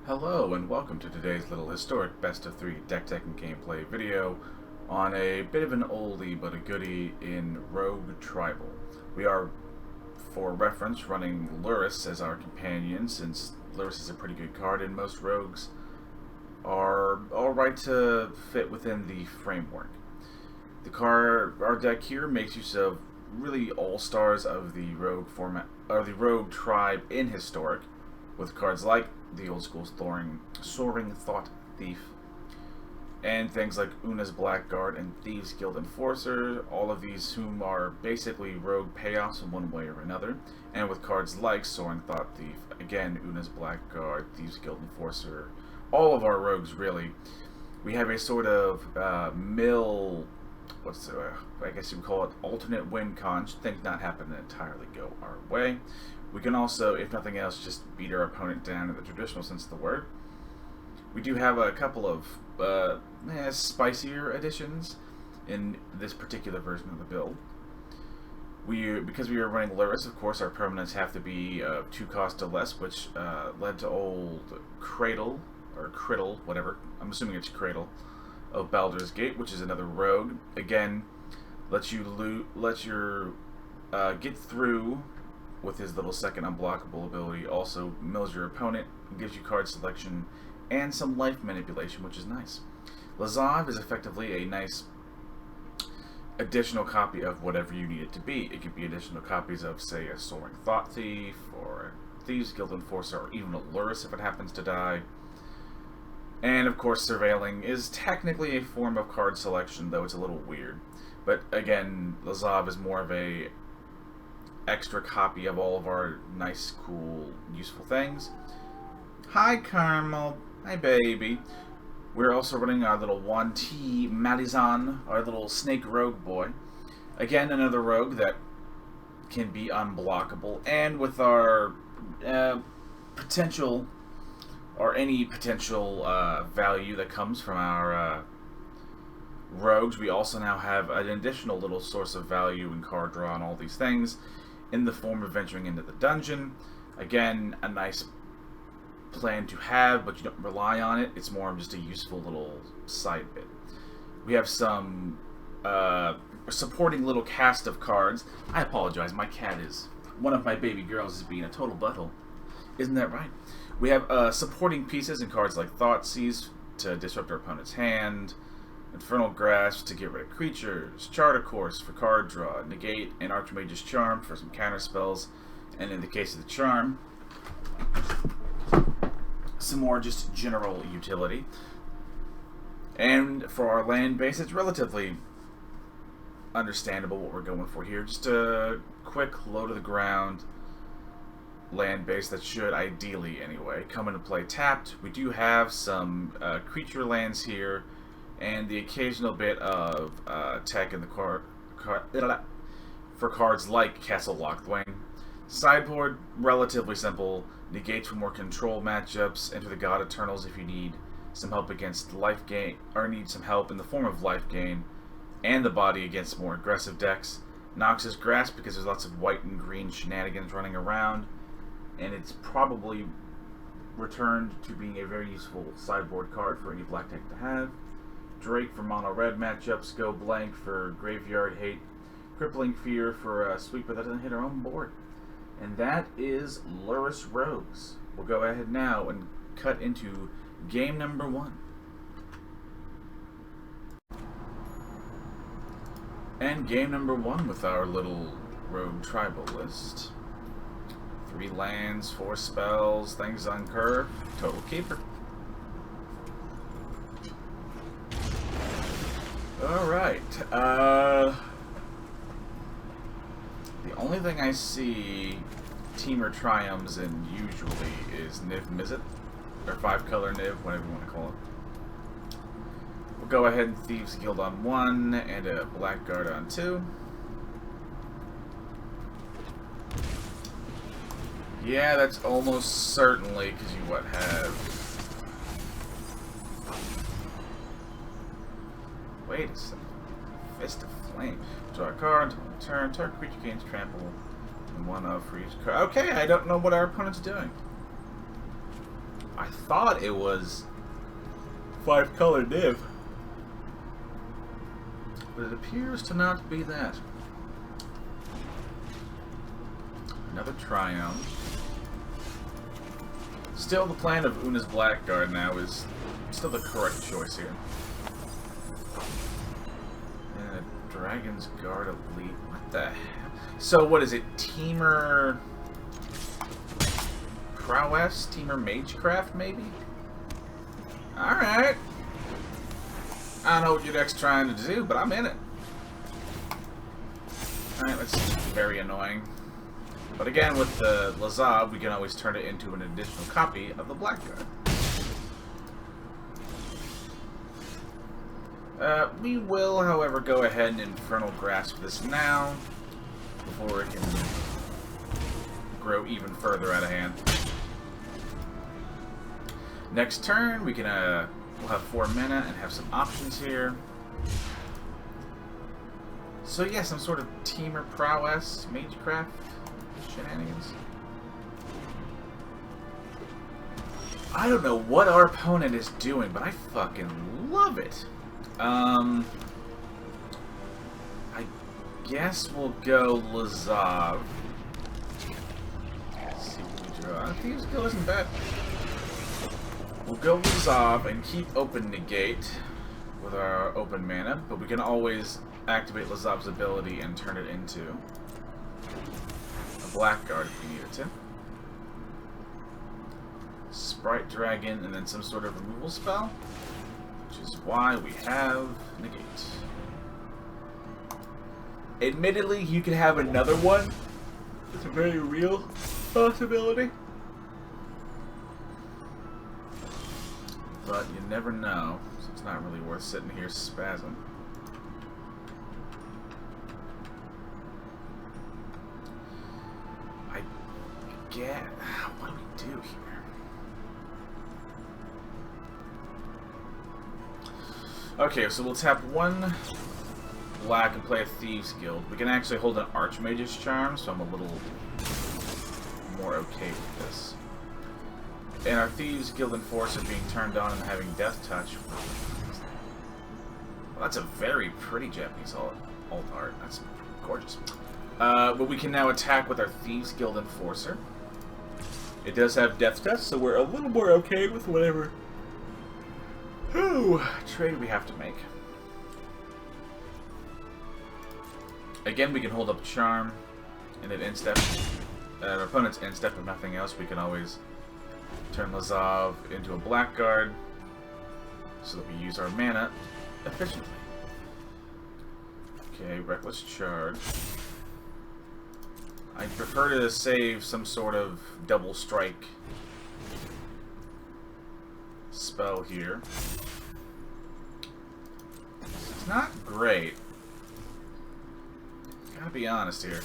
Hello and welcome to today's little historic best of 3 deck tech and gameplay video on a bit of an oldie but a goodie in Rogue Tribal. We are, for reference, running Lurrus as our companion since Lurrus is a pretty good card and most rogues are alright to fit within the framework. Our deck here makes use of really all-stars of the rogue format, or the rogue tribe in historic, with cards like the old school Soaring Thought-Thief, and things like Oona's Blackguard and Thieves Guild Enforcer, all of these whom are basically rogue payoffs in one way or another, and with cards like Soaring Thought-Thief, again, Oona's Blackguard, Thieves Guild Enforcer, all of our rogues really. We have a sort of I guess you would call it alternate win con, should things not happen to entirely go our way. We can also, if nothing else, just beat our opponent down in the traditional sense of the word. We do have a couple of spicier additions in this particular version of the build. Because we are running Lurrus, of course, our permanents have to be 2 cost or less, which led to old Krydle, or Krydle, whatever. I'm assuming it's Krydle, of Baldur's Gate, which is another rogue. Again, lets you get through with his little second unblockable ability. Also mills your opponent, gives you card selection and some life manipulation, which is nice. Lazav is effectively a nice additional copy of whatever you need it to be. It could be additional copies of, say, a Soaring Thought-Thief, or a Thieves Guild Enforcer, or even a Lurrus if it happens to die. And of course, surveilling is technically a form of card selection, though it's a little weird. But again, Lazav is more of a extra copy of all of our nice, cool, useful things. Hi, Carmel. Hi, baby. We're also running our little Yuan-Ti Malison, our little snake rogue boy. Again, another rogue that can be unblockable, and with our potential, or any potential value that comes from our rogues, we also now have an additional little source of value in card draw and all these things in the form of venturing into the dungeon. Again, a nice plan to have, but you don't rely on it. It's more of just a useful little side bit. We have some supporting little cast of cards. I apologize, my cat is, one of my baby girls is being a total butthole. Isn't that right? We have supporting pieces in cards like Thoughtseize to disrupt our opponent's hand, Infernal Grasp to get rid of creatures, Charter Course for card draw, Negate and Archmage's Charm for some counter spells, and in the case of the Charm, some more just general utility. And for our land base, it's relatively understandable what we're going for here. Just a quick low to the ground land base that should, ideally anyway, come into play tapped. We do have some creature lands here, and the occasional bit of tech in the for cards like Castle Locthwain. Sideboard, relatively simple. Negate for more control matchups. Enter the God Eternals if you need some help against life gain, or need some help in the form of life gain, and the body against more aggressive decks. Nox's Grasp because there's lots of white and green shenanigans running around, and it's probably returned to being a very useful sideboard card for any black deck to have. Drake for mono red matchups, Go Blank for graveyard hate, Crippling Fear for a sweeper that doesn't hit our own board. And that is Lurrus Rogues. We'll go ahead now and cut into game number 1. And game number 1 with our little rogue tribal list. 3 lands, 4 spells, things on curve, total keeper. Alright, the only thing I see Teamer Triumphs in usually is Niv Mizzet, or 5-color Niv, whatever you want to call it. We'll go ahead and Thieves Guild on 1, and a Blackguard on 2. Yeah, that's almost certainly because you have... Wait a second. Fist of Flame. Draw a card on turn. Target creature gains trample. And 1 for each card. Okay, I don't know what our opponent's doing. I thought it was 5-color div, but it appears to not be that. Another Triumph. Still, the plan of Oona's Blackguard now is still the correct choice here. And a Dragon's Guard Elite. What the hell? So, what is it? Teamer Prowess? Teamer Magecraft, maybe? Alright. I don't know what your deck's trying to do, but I'm in it. Alright, that's very annoying. But again, with the Lazav, we can always turn it into an additional copy of the Blackguard. We will, however, go ahead and Infernal Grasp this now, before it can grow even further out of hand. Next turn, we can, we'll have 4 mana and have some options here. So yeah, some sort of Teamer Prowess, Magecraft shenanigans. I don't know what our opponent is doing, but I fucking love it. I guess we'll go Lazav. Let's see what we draw. Thieves Guild isn't bad. We'll go Lazav and keep open Negate with our open mana, but we can always activate Lazav's ability and turn it into a Blackguard if we needed to. Sprite Dragon and then some sort of removal spell, which is why we have Negate. Admittedly, you could have another one. It's a very real possibility. But you never know, so it's not really worth sitting here spazzing. I get... What do we do here? Okay, so we'll tap 1 black and play a Thieves Guild. We can actually hold an Archmage's Charm, so I'm a little more okay with this. And our Thieves Guild Enforcer being turned on and having Death Touch. Well, that's a very pretty Japanese alt art. That's gorgeous. But we can now attack with our Thieves Guild Enforcer. It does have Death Touch, so we're a little more okay with whatever trade we have to make. Again, we can hold up Charm and an instep. Our opponent's instep, if nothing else, we can always turn Lazav into a Blackguard so that we use our mana efficiently. Okay, Reckless Charge. I prefer to save some sort of double strike spell here. It's not great. Gotta be honest here.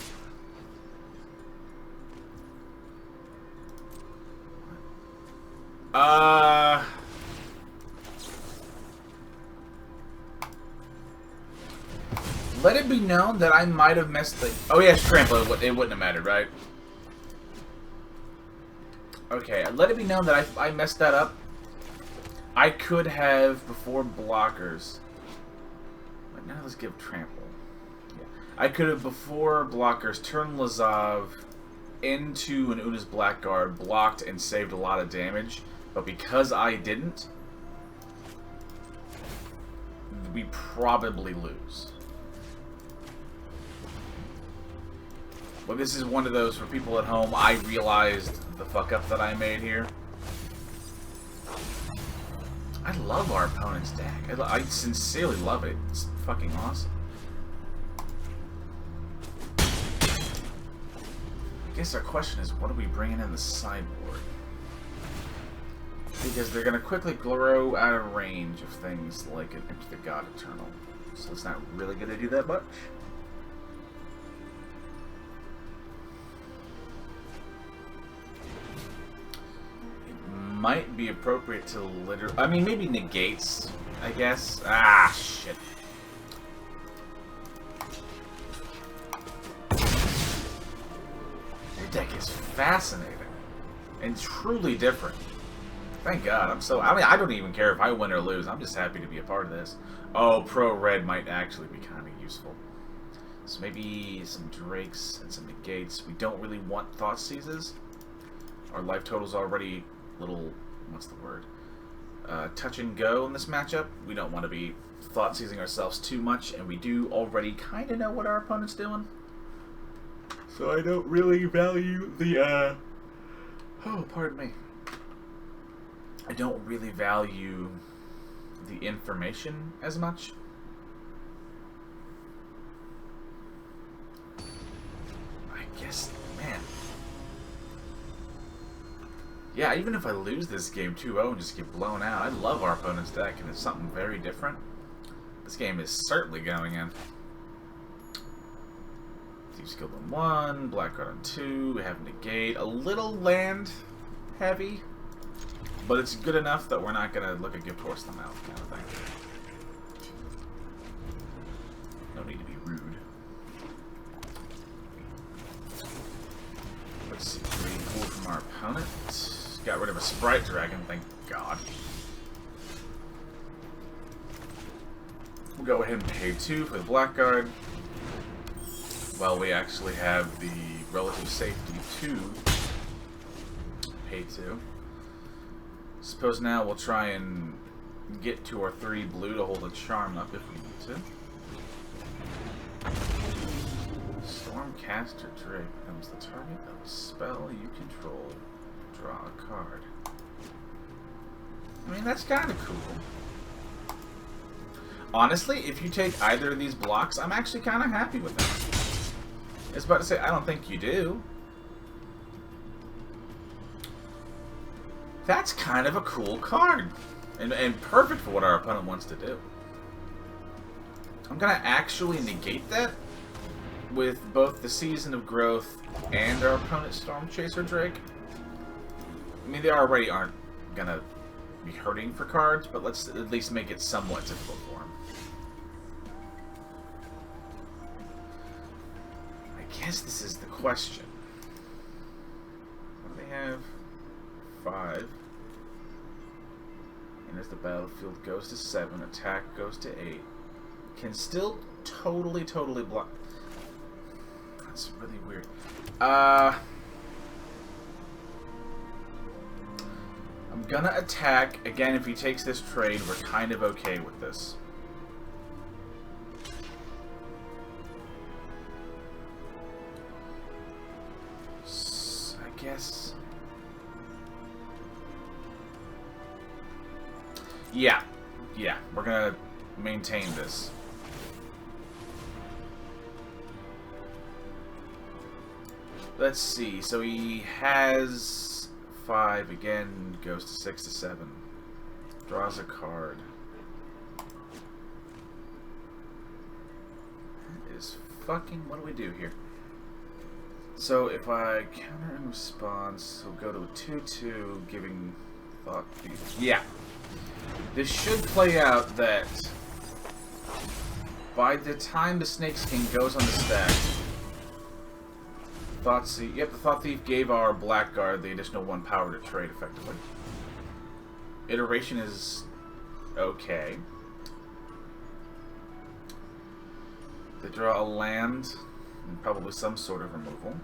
Let it be known that I might have messed the... Oh yes, trample. It wouldn't have mattered, right? Okay, let it be known that I messed that up. I could have, before blockers... But now let's give trample. Yeah. I could have, before blockers, turned Lazav into an Oona's Blackguard, blocked and saved a lot of damage. But because I didn't, we probably lose. Well, this is one of those for people at home. I realized the fuck up that I made here. I love our opponent's deck. I sincerely love it. It's fucking awesome. I guess our question is, what are we bringing in the sideboard? Because they're going to quickly grow out of range of things like the God Eternal. So it's not really going to do that much. Might be appropriate to literally... I mean, maybe negates, I guess. Ah, shit. Your deck is fascinating. And truly different. Thank God. I mean, I don't even care if I win or lose. I'm just happy to be a part of this. Oh, Pro Red might actually be kind of useful. So maybe some Drakes and some Negates. We don't really want Thoughtseizes. Our life total's already little, what's the word? Touch and go in this matchup. We don't want to be Thoughtseizing ourselves too much, and we do already kind of know what our opponent's doing. So I don't really value the, oh, pardon me. I don't really value the information as much. I guess, man. Yeah, even if I lose this game 2-0 and just get blown out, I love our opponent's deck, and it's something very different. This game is certainly going in. Thieves Guild on 1, Blackguard on 2, we have Negate, a little land heavy, but it's good enough that we're not going to look a gift horse them out kind of thing. No need to be rude. Let's see, green cool from our opponent. Got rid of a Sprite Dragon, thank God. We'll go ahead and pay 2 for the Blackguard. Well, we actually have the relative safety to pay 2. Suppose now we'll try and get to our 3 blue to hold a charm up if we need to. Stormcaster Drake becomes the target of a spell you control. Draw a card. I mean, that's kind of cool. Honestly, if you take either of these blocks, I'm actually kind of happy with them. I was about to say, I don't think you do. That's kind of a cool card. And perfect for what our opponent wants to do. I'm going to actually negate that with both the Season of Growth and our opponent's Stormchaser Drake. I mean, they already aren't going to be hurting for cards, but let's at least make it somewhat difficult for them. I guess this is the question. What do they have? 5. And as the battlefield goes to 7, attack goes to 8. Can still totally block. That's really weird. I'm gonna attack. Again, if he takes this trade, we're kind of okay with this. I guess. Yeah, we're gonna maintain this. Let's see, so he has 5 again, goes to 6 to 7. Draws a card. That is fucking, what do we do here? So if I counter in response, we'll go to a 2-2, giving Thought-Thief. Yeah. This should play out that by the time the Snake's King goes on the stack, Thoughtseize. Yep, the Thought-Thief gave our Blackguard the additional 1 power to trade effectively. Iteration is okay. They draw a land and probably some sort of removal.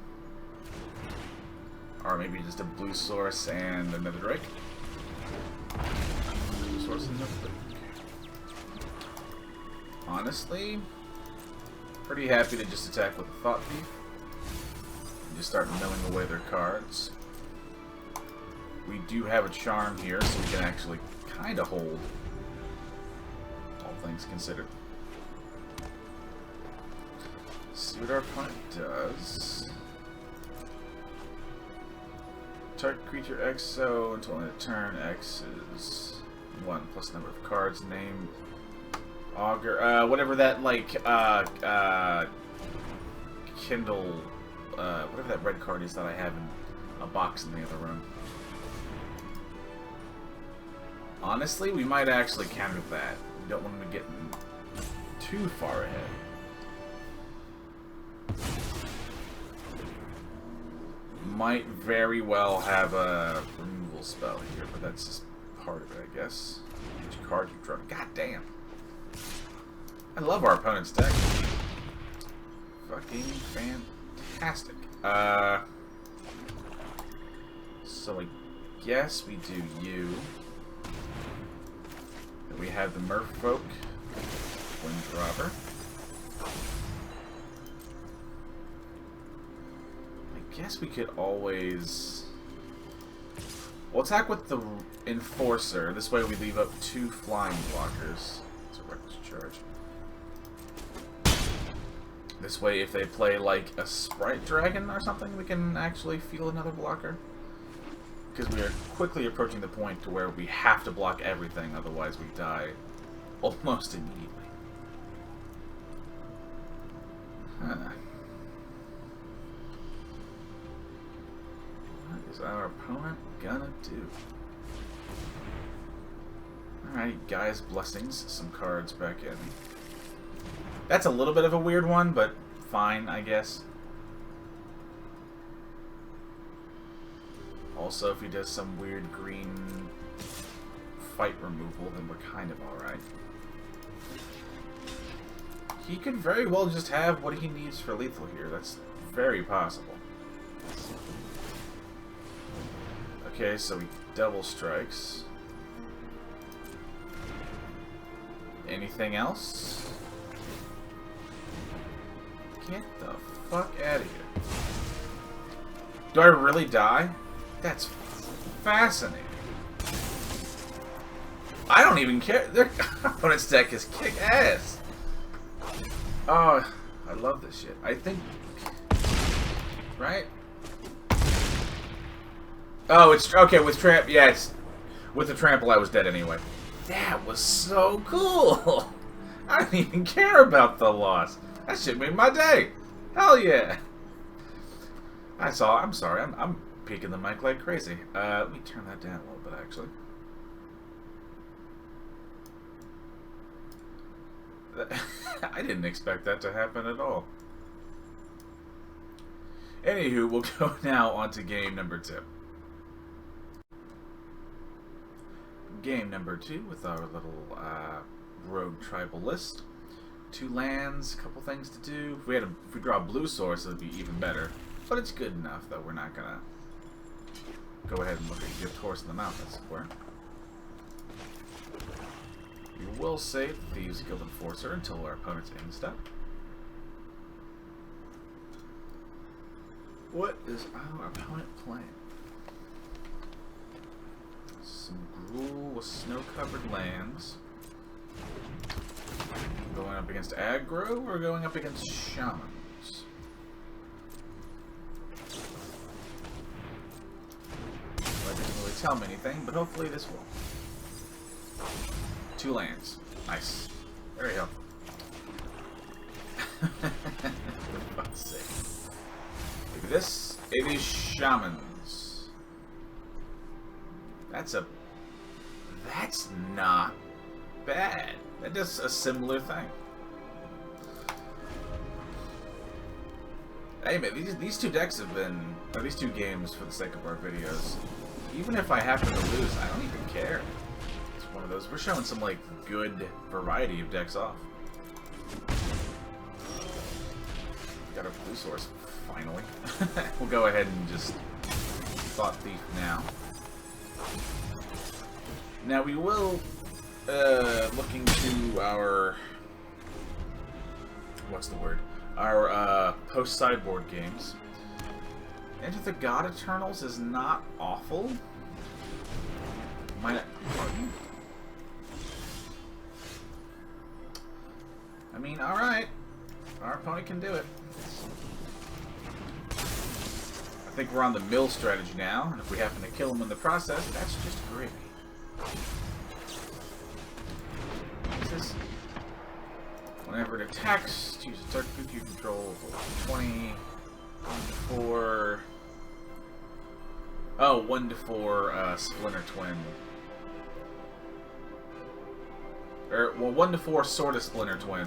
Or maybe just a blue source and another Drake. Blue source and another Drake. Honestly, pretty happy to just attack with the Thought-Thief. Just start milling away their cards. We do have a charm here, so we can actually kind of hold, all things considered. Let's see what our opponent does. Target creature XO until end of turn. X is 1 plus number of cards. Name Augur. Whatever that Kindle. Whatever that red card is that I have in a box in the other room. Honestly, we might actually counter that. We don't want him to get too far ahead. Might very well have a removal removal spell here, but that's just part of it, I guess. Each card you draw. God damn. I love our opponent's deck. Fucking fantastic. So I guess we do you. Then we have the Merfolk Windrobber. I guess we could always... We'll attack with the Enforcer. This way we leave up 2 flying blockers. It's a reckless charge. This way, if they play like a Sprite Dragon or something, we can actually feel another blocker. Because we are quickly approaching the point to where we have to block everything, otherwise we die almost immediately. What is our opponent gonna do? Alright, guys, blessings. Some cards back in. That's a little bit of a weird one, but fine, I guess. Also, if he does some weird green fight removal, then we're kind of alright. He could very well just have what he needs for lethal here. That's very possible. Okay, so he double strikes. Anything else? Get the fuck out of here. Do I really die? That's fascinating. I don't even care. Their opponent's deck is kick-ass. Oh, I love this shit. I think... Right? Oh, it's... Okay, with Tramp... Yeah, it's... With the Trample, I was dead anyway. That was so cool! I didn't even care about the loss. That shit made my day. Hell yeah. I'm sorry. I'm peeking the mic like crazy. Let me turn that down a little bit, actually. I didn't expect that to happen at all. Anywho, we'll go now on to game number 2. Game number 2 with our little rogue tribal list. 2 lands, a couple things to do. If we draw a blue source, it would be even better. But it's good enough that we're not gonna go ahead and look at Gift Horse in the mouth, as it were. We will save the Thieves Guild Enforcer until our opponent's in step. What is our opponent playing? Some Gruul with snow-covered lands. Going up against aggro or going up against shamans? That doesn't really tell me anything, but hopefully this will. 2 lands. Nice. Very helpful. For fuck's sake. Look at this. It is shamans. That's not bad. That does a similar thing. Hey man, these 2 decks have been, or these 2 games for the sake of our videos, even if I happen to lose, I don't even care. It's one of those, we're showing some like good variety of decks off. Got a blue source, finally. We'll go ahead and just Thought-Thief now. Now we will look into our, what's the word? Our post-sideboard games. Enter the God Eternals is not awful. Pardon? I mean, alright. Our opponent can do it. I think we're on the mill strategy now, and if we happen to kill him in the process, that's just gravy. What's this? Whenever it attacks, choose a target creature you control. 20, 1-4. Oh, 1-4 Splinter Twin. Well, 1-4 Sword of Splinter Twin.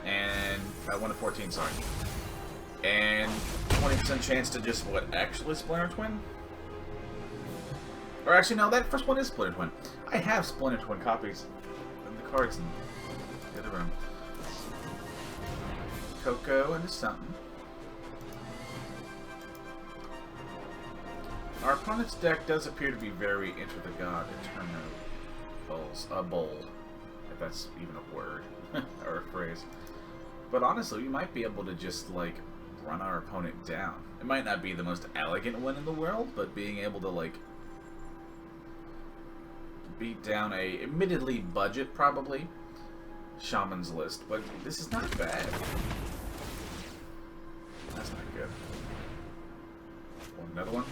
And 1-14, sorry. And 20% chance to just, what, actually Splinter Twin? Or actually, no, that first one is Splinter Twin. I have Splinter Twin copies of the cards in the other room. Coco into something. Our opponent's deck does appear to be very Enter the God bold, if that's even a word or a phrase. But honestly, we might be able to just like run our opponent down. It might not be the most elegant win in the world, but being able to like beat down a admittedly budget probably Shaman's list, but this is not bad. That's not good. Another one.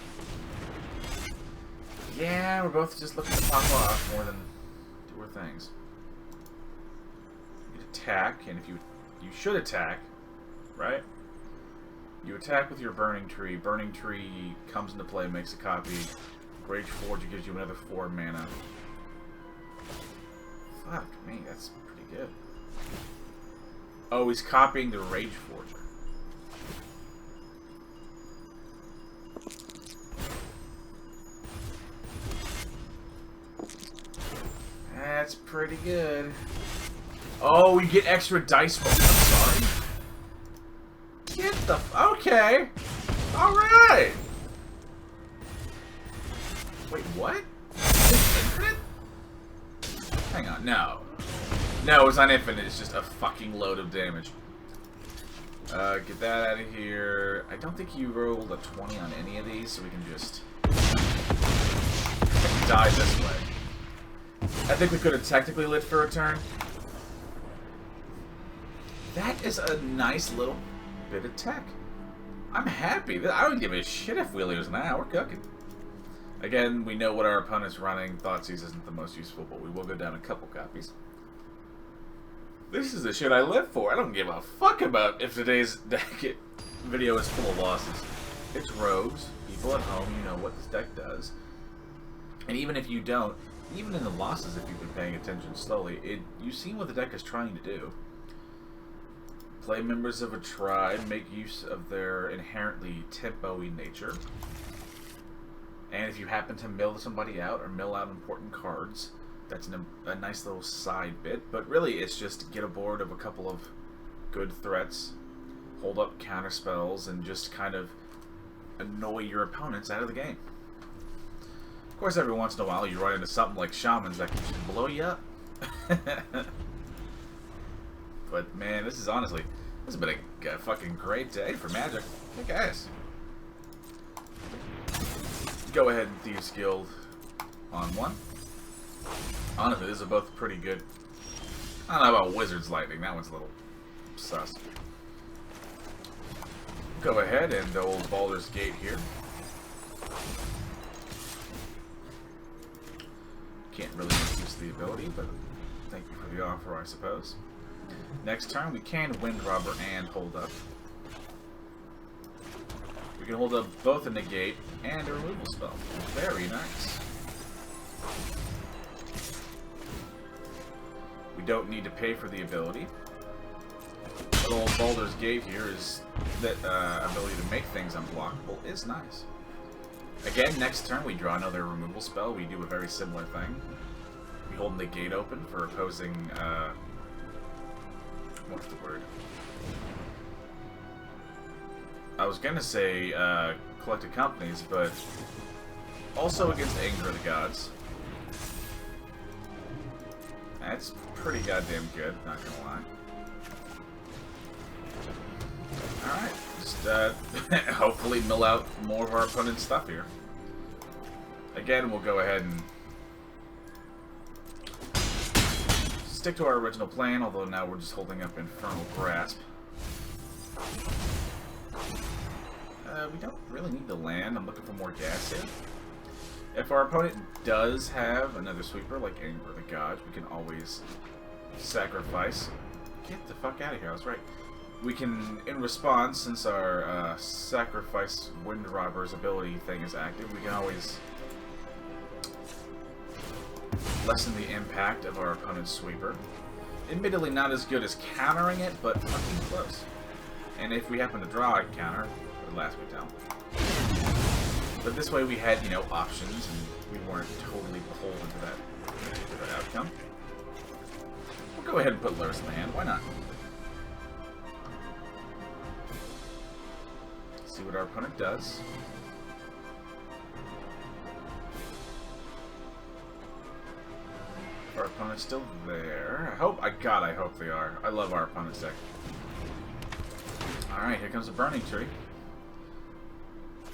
Yeah, we're both just looking to pop off more than do our things. You attack, and if you should attack, right? You attack with your Burning Tree. Burning Tree comes into play, makes a copy. Rage Forge gives you another 4 mana. Fuck me, that's pretty good. Oh, he's copying the Rage Forger. That's pretty good. Oh, we get extra dice rolls. I'm sorry. Get the okay. All right. Wait, what? Is it infinite? Hang on, no. No, it's not infinite. It's just a fucking load of damage. Get that out of here. I don't think you rolled a 20 on any of these, so we can just die this way. I think we could have technically lit for a turn. That is a nice little bit of tech. I'm happy. I don't give a shit if we lose now. We're cooking. Again, we know what our opponent's running. Thoughtseize isn't the most useful, but we will go down a couple copies. This is the shit I live for. I don't give a fuck about if today's deck video is full of losses. It's rogues. People at home, you know what this deck does. And even if you don't, even in the losses, if you've been paying attention slowly, you've seen what the deck is trying to do. Play members of a tribe, make use of their inherently tempo-y nature. And if you happen to mill somebody out or mill out important cards, that's a nice little side bit. But really, it's just get aboard of a couple of good threats, hold up counter spells, and just kind of annoy your opponents out of the game. Of course, every once in a while, you run into something like Shamans that can just blow you up. But man, this has been a fucking great day for Magic. Hey guys. Go ahead and Thieves Guild on one. Honestly, these are both pretty good. I don't know about Wizard's Lightning. That one's a little sus. Go ahead and the old Baldur's Gate here. Can't really make use of the ability, but thank you for the offer, I suppose. Next turn, we can Windrobber and hold up. We can hold up both a Negate and a removal spell. Very nice. We don't need to pay for the ability. The old Baldur's Gate here is that ability to make things unblockable is nice. Again, next turn we draw another removal spell. We do a very similar thing. We hold Negate open for opposing, what's the word? I was gonna say, collected companies, but also against Anger of the Gods. That's pretty goddamn good, not gonna lie. Alright, just hopefully mill out more of our opponent's stuff here. Again, we'll go ahead and stick to our original plan, although now we're just holding up Infernal Grasp. We don't really need the land. I'm looking for more gas here. If our opponent does have another sweeper, like Anger of the Gods, we can always sacrifice. Get the fuck out of here, I was right. We can, in response, since our sacrifice Windrobber's ability thing is active, we can always lessen the impact of our opponent's sweeper. Admittedly not as good as countering it, but fucking close. And if we happen to draw a counter, it would last me down. But this way we had, you know, options, and we weren't totally beholden to that particular outcome. We'll go ahead and put Lurrus in the hand. Why not? See what our opponent does. Our opponent's still there. I hope they are. I love our opponent's deck. Alright, here comes the Burning Tree.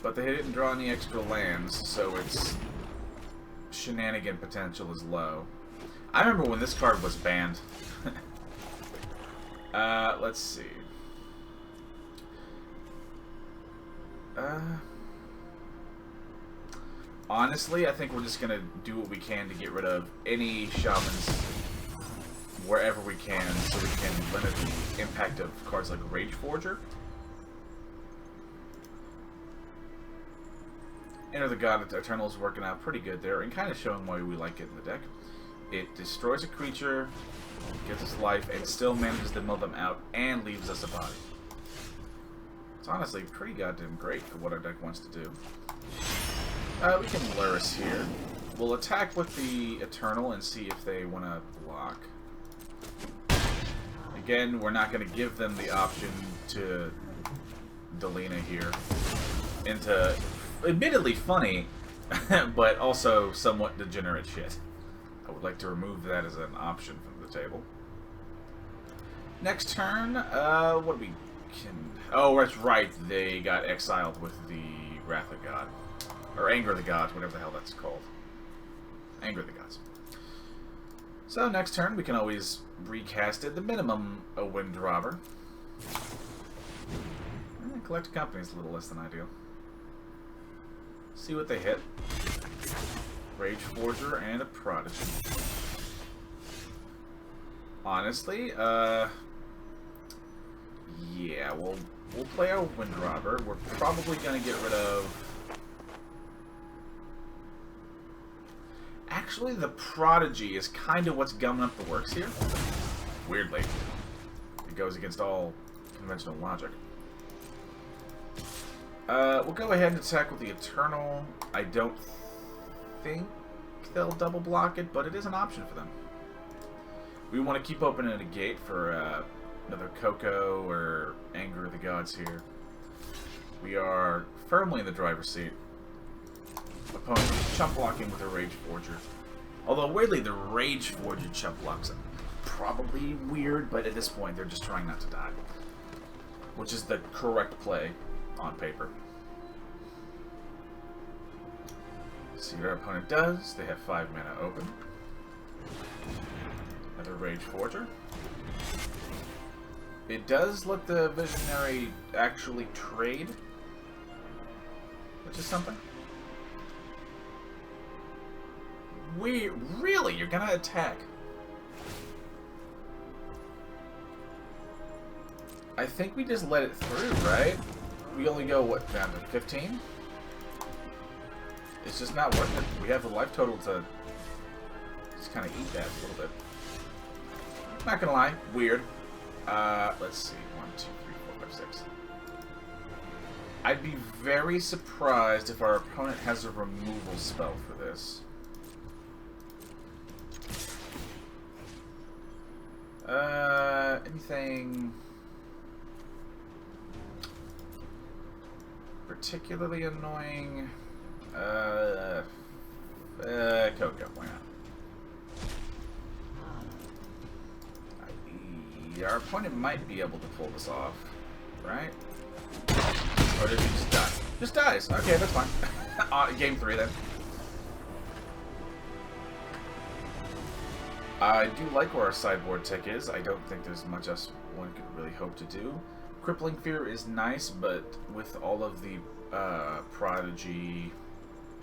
But they didn't draw any extra lands, so its shenanigan potential is low. I remember when this card was banned. Let's see. Honestly, I think we're just gonna do what we can to get rid of any shamans wherever we can, so we can limit the impact of cards like Rage Forger. Enter the God Eternal is working out pretty good there, and kind of showing why we like it in the deck. It destroys a creature, gives us life, and still manages to mill them out, and leaves us a body. It's honestly pretty goddamn great for what our deck wants to do. We can Lurrus here. We'll attack with the Eternal and see if they want to block. Again, we're not going to give them the option to Delina here into admittedly funny, but also somewhat degenerate shit. I would like to remove that as an option from the table. Next turn, what do we can... Oh, that's right, they got exiled with the Wrath of God. Or Anger of the Gods, whatever the hell that's called. Anger of the Gods. So next turn, we can always recast it. The minimum, a Windrobber. Collect Company is a little less than ideal. See what they hit. Rage Forger and a Prodigy. Honestly, yeah, we'll play our Windrobber. We're probably gonna get rid of... Actually, the Prodigy is kind of what's gumming up the works here. Weirdly. It goes against all conventional logic. We'll go ahead and attack with the Eternal. I don't think they'll double block it, but it is an option for them. We want to keep open a Negate for another Coco or Anger of the Gods here. We are firmly in the driver's seat. Opponent is chump blocking with a Rage Forger. Although, weirdly, the Rage Forger chump blocks are probably weird, but at this point, they're just trying not to die. Which is the correct play on paper. See what our opponent does. They have 5 mana open. Another Rage Forger. It does let the Visionary actually trade, which is something. Really? You're gonna attack? I think we just let it through, right? We only go, what, down to 15? It's just not worth it. We have the life total to just kind of eat that a little bit. Not gonna lie, weird. Let's see. 1, 2, 3, 4, 5, 6. I'd be very surprised if our opponent has a removal spell for this. Anything particularly annoying? Coco, why not? Our opponent might be able to pull this off, right? Or did he just die? Just dies. Okay, that's fine. Game 3 then. I do like where our sideboard tech is. I don't think there's much else one could really hope to do. Crippling Fear is nice, but with all of the Prodigy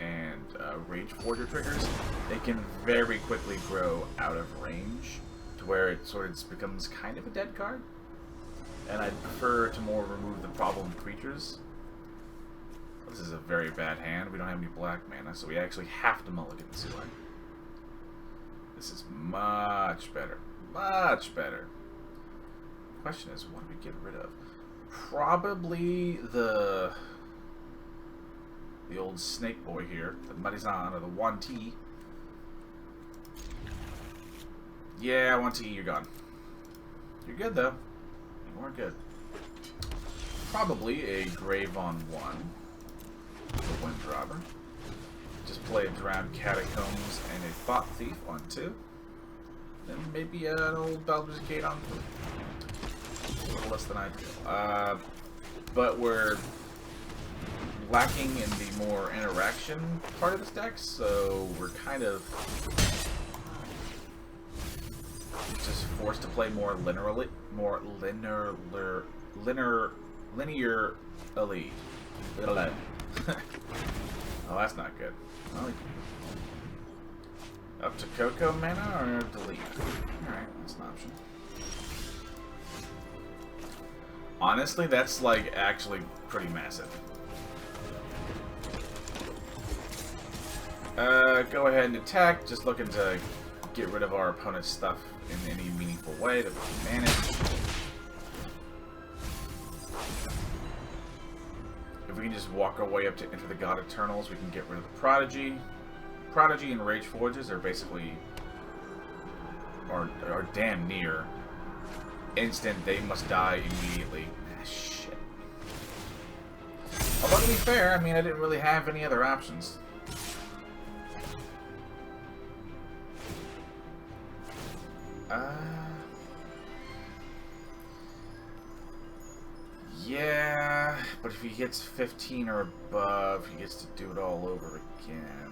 and Rage Forger triggers, it can very quickly grow out of range to where it sort of becomes kind of a dead card. And I'd prefer to more remove the problem creatures. This is a very bad hand. We don't have any black mana, so we actually have to mulligan the Sealine. This is much better. Much better. The question is, what do we get rid of? Probably the old snake boy here, the Malison or the Yuan-Ti. Yeah, Yuan-Ti, you're gone. You're good though. You are good. Probably a Grave on 1. The Windrobber. Just play a Drowned Catacombs and a Thought-Thief on 2. Then maybe an old Baldur's Gate on 3. A little less than ideal. But we're lacking in the more interaction part of this deck, so we're kind of just forced to play more linearly. Oh, that's not good. Well, up to Coco mana or delete? Alright, that's an option. Honestly, that's like actually pretty massive. Go ahead and attack, just looking to get rid of our opponent's stuff in any meaningful way that we can manage. If we can just walk our way up to Enter the God Eternals, we can get rid of the Prodigy. Prodigy and Rage Forges are basically, are damn near instant, they must die immediately. Ah, shit. Although to be fair, I mean, I didn't really have any other options. Yeah, but if he hits 15 or above, he gets to do it all over again.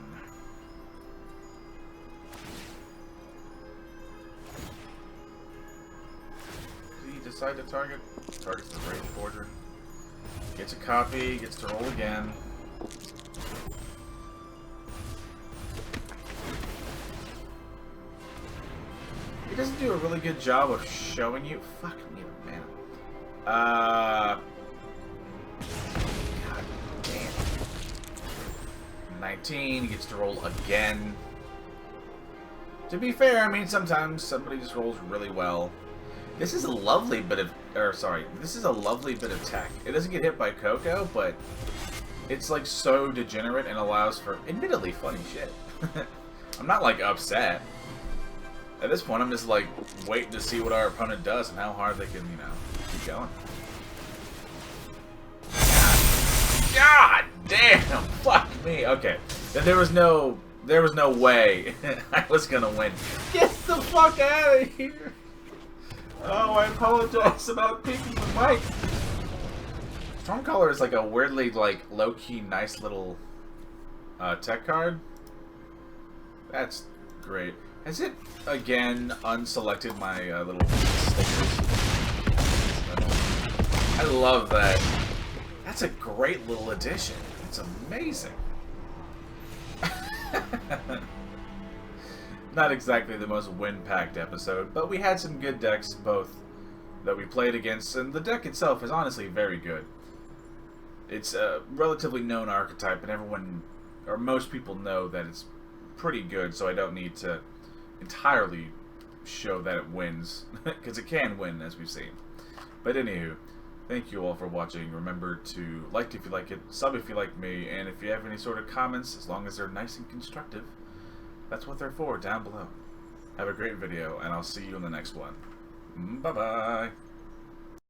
Does he decide to target? Targets the Rage Forger. Gets a copy, gets to roll again. He doesn't do a really good job of showing you. Fuck me, man. God damn. 19, he gets to roll again. To be fair, I mean, sometimes somebody just rolls really well. This is a lovely bit of, this is a lovely bit of tech. It doesn't get hit by Coco, but it's like so degenerate and allows for admittedly funny shit. I'm not like upset. At this point, I'm just like waiting to see what our opponent does and how hard they can, you know, keep going. God damn! Fuck me. Okay, then there was no way I was gonna win. Get the fuck out of here! Oh, I apologize about picking the mic. Stormcaller is like a weirdly like low-key nice little tech card. That's great. Has it, again, unselected my little stickers? I love that. That's a great little addition. It's amazing. Not exactly the most win-packed episode, but we had some good decks, both that we played against, and the deck itself is honestly very good. It's a relatively known archetype, and everyone, or most people know that it's pretty good, so I don't need to entirely show that it wins, because it can win, as we've seen. But anywho, thank you all for watching. Remember to like if you like it, sub if you like me, and if you have any sort of comments, as long as they're nice and constructive, that's what they're for, down below. Have a great video, and I'll see you in the next one. Bye-bye!